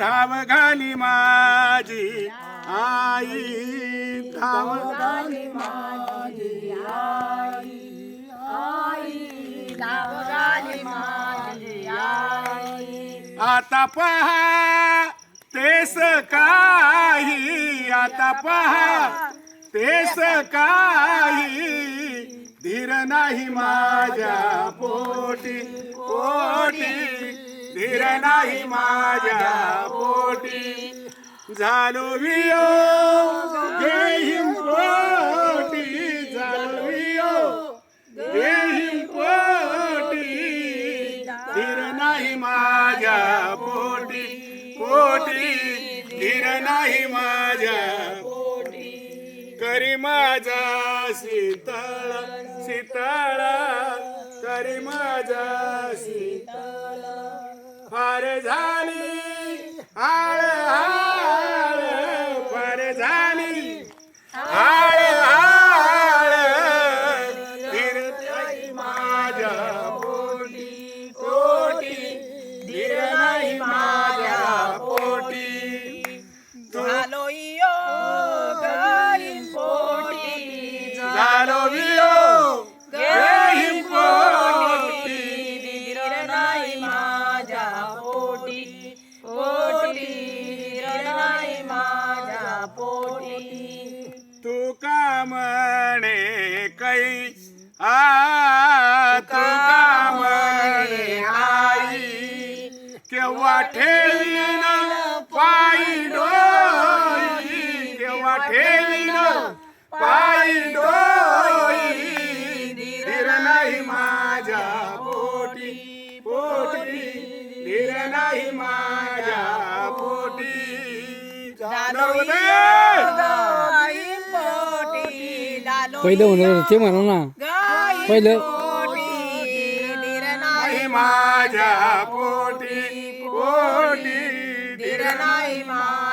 धाव घाली माझी आई, धाव घाली माझी आई, आई धाव घाली माझी आई. आता पहा तेस काही, आता पहा तेस काही, धीर नाही माझ्या पोटी पोटी, धीर नाही माझ्या पोटी. झालो वियोग घेईन पोटी, झालो वियोग घेईन पोटी, धीर नाही माझ्या पोटी पोटी, धीर नाही माझ्या पोटी. करी माझा शीतळ शीतळ, करी माझा शीतळ. फार झाली आळ आळ, फार झाली आळ आळ, धीर नाही माझ्या पोटी पोटी, धीर नाही माझ्या पोटी. झालो योग घेईन पोटी, झालो वियोग घेईन पोटी, धीर नाही माझ्या पोटी पोटी, धीर नाही माझ्या पोटी. तू का म्हणे कै आ, तू का म्हणे आई, केव्हा ठेवीन पायी डोई, केव्हा ठेवीन पायी डोई, धीर नाही माझ्या पोटी पोटी, धीर नाही माझ्या पोटी. झालो नवदे घेईन पोटी, झालो पहिलं होणार ते म्हणा ना घेईन पहिलं. पोटी, धीर नाही नाही माझ्या पोटी पोटी, धीर नाही माझ्या